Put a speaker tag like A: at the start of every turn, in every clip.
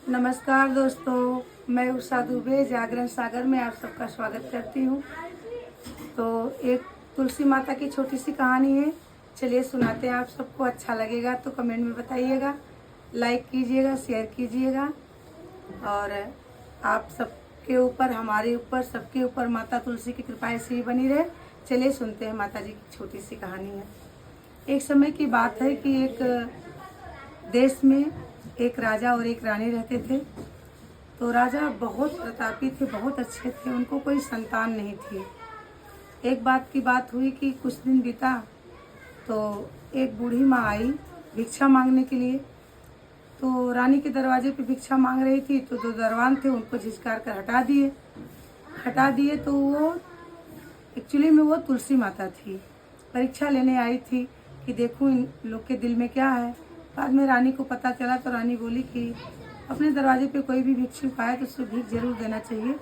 A: नमस्कार दोस्तों, मैं उषा दुबे जागरण सागर में आप सबका स्वागत करती हूँ। तो एक तुलसी माता की छोटी सी कहानी है, चलिए सुनाते हैं। आप सबको अच्छा लगेगा तो कमेंट में बताइएगा, लाइक कीजिएगा, शेयर कीजिएगा। और आप सबके ऊपर, हमारे ऊपर, सबके ऊपर माता तुलसी की कृपा ऐसी ही बनी रहे। चलिए सुनते हैं। माता जी की छोटी सी कहानी है। एक समय की बात है कि एक देश में एक राजा और एक रानी रहते थे। तो राजा बहुत प्रतापी थे, बहुत अच्छे थे, उनको कोई संतान नहीं थी। एक बात की बात हुई कि कुछ दिन बीता तो एक बूढ़ी माँ आई भिक्षा मांगने के लिए। तो रानी के दरवाजे पे भिक्षा मांग रही थी, तो जो दरवान थे उनको झिझकार कर हटा दिए। तो वो एक्चुअली में वो तुलसी माता थी, परीक्षा लेने आई थी कि देखूं इन लोग के दिल में क्या है। बाद में रानी को पता चला तो रानी बोली कि अपने दरवाजे पे कोई भी भिक्षुक आए तो उसको भीख जरूर देना चाहिए।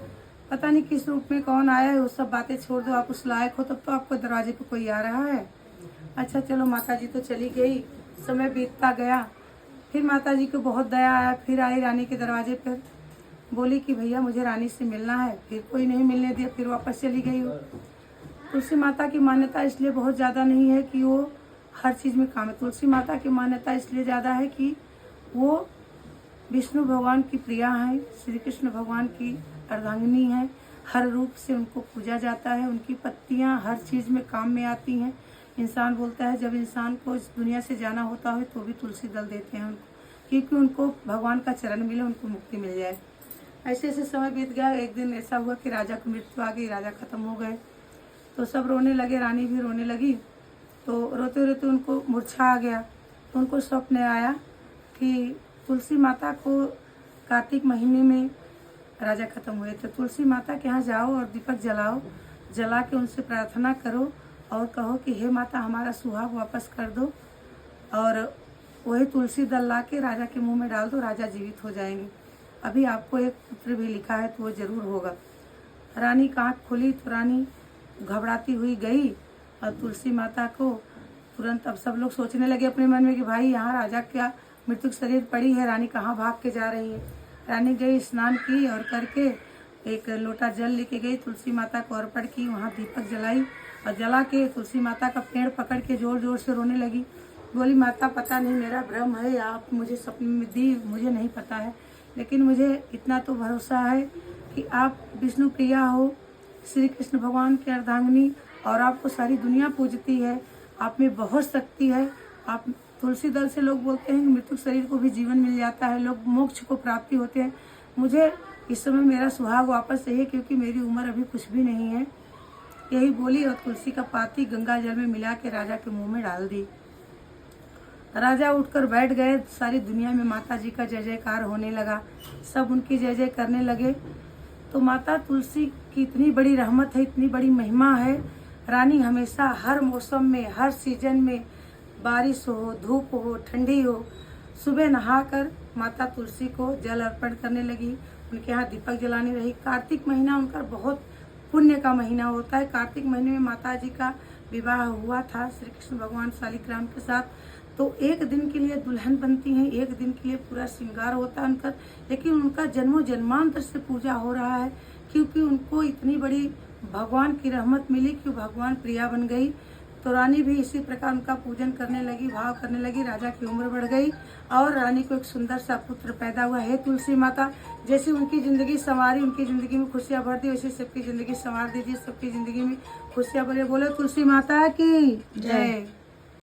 A: पता नहीं किस रूप में कौन आया है, वो सब बातें छोड़ दो, आप उस लायक हो तब तो आपको दरवाजे पे कोई आ रहा है। अच्छा चलो, माता जी तो चली गई, समय बीतता गया। फिर माता जी को बहुत दया आया, फिर आई रानी के दरवाजे पर, बोली कि भैया मुझे रानी से मिलना है। फिर कोई नहीं मिलने दिया, फिर वापस चली गई वो। तुलसी माता की मान्यता इसलिए बहुत ज़्यादा नहीं है कि वो हर चीज़ में काम है। तुलसी माता की मान्यता इसलिए ज़्यादा है कि वो विष्णु भगवान की प्रिया हैं, श्री कृष्ण भगवान की अर्धांगिनी है। हर रूप से उनको पूजा जाता है। उनकी पत्तियां हर चीज़ में काम में आती हैं। इंसान बोलता है जब इंसान को इस दुनिया से जाना होता है तो भी तुलसी दल देते हैं उनको, क्योंकि उनको भगवान का चरण मिले, उनको मुक्ति मिल जाए। ऐसे ऐसे समय बीत गया। एक दिन ऐसा हुआ कि राजा को मृत्यु आ गई, राजा खत्म हो गए। तो सब रोने लगे, रानी भी रोने लगी। तो रोते रोते उनको मूर्छा आ गया। तो उनको स्वप्न आया कि तुलसी माता को कार्तिक महीने में राजा खत्म हुए थे, तुलसी माता के यहाँ जाओ और दीपक जलाओ, जला के उनसे प्रार्थना करो और कहो कि हे माता हमारा सुहाग वापस कर दो। और वही तुलसी दल ला के राजा के मुंह में डाल दो, राजा जीवित हो जाएंगे। अभी आपको एक पुत्र भी लिखा है तो वो जरूर होगा। रानी की आँख खुली तो रानी घबराती हुई गई और तुलसी माता को तुरंत, अब सब लोग सोचने लगे अपने मन में कि भाई यहाँ राजा क्या मृत्यु शरीर पड़ी है, रानी कहाँ भाग के जा रही है। रानी गई, स्नान की और करके एक लोटा जल लेके गई, तुलसी माता को अर्पण की, वहाँ दीपक जलाई और जला के तुलसी माता का पेड़ पकड़ के जोर जोर से रोने लगी। बोली माता पता नहीं मेरा भ्रम है, आप मुझे सपने में दी, मुझे नहीं पता है, लेकिन मुझे इतना तो भरोसा है कि आप विष्णु प्रिया हो, श्री कृष्ण भगवान की अर्धांगिनी, और आपको सारी दुनिया पूजती है। आप में बहुत शक्ति है। आप तुलसी दल से लोग बोलते हैं कि मृत्यु शरीर को भी जीवन मिल जाता है, लोग मोक्ष को प्राप्ति होते हैं। मुझे इस समय मेरा सुहाग वापस चाहिए क्योंकि मेरी उम्र अभी कुछ भी नहीं है। यही बोली और तुलसी का पाती गंगा जल में मिला के राजा के मुंह में डाल दी। राजा उठकर बैठ गए। सारी दुनिया में माता जी का जय जयकार होने लगा, सब उनकी जय जय करने लगे। तो माता तुलसी की इतनी बड़ी रहमत है, इतनी बड़ी महिमा है। रानी हमेशा हर मौसम में, हर सीजन में, बारिश हो, धूप हो, ठंडी हो, सुबह नहाकर माता तुलसी को जल अर्पण करने लगी। उनके यहाँ दीपक जलाने रही। कार्तिक महीना उनका बहुत पुण्य का महीना होता है। कार्तिक महीने में माता जी का विवाह हुआ था श्री कृष्ण भगवान शालिग्राम के साथ। तो एक दिन के लिए दुल्हन बनती हैं, एक दिन के लिए पूरा श्रृंगार होता है उनका, लेकिन उनका जन्मों जन्मांतर से पूजा हो रहा है क्योंकि उनको इतनी बड़ी भगवान की रहमत मिली कि भगवान प्रिया बन गई। तो रानी भी इसी प्रकार उनका पूजन करने लगी, भाव करने लगी। राजा की उम्र बढ़ गई और रानी को एक सुंदर सा पुत्र पैदा हुआ। हे तुलसी माता, जैसे उनकी ज़िंदगी संवारी, उनकी ज़िंदगी में खुशियाँ भर दी, वैसे सबकी ज़िंदगी संवार दीजिए, सबकी ज़िंदगी में खुशियाँ भरे। बोले तुलसी माता की जय।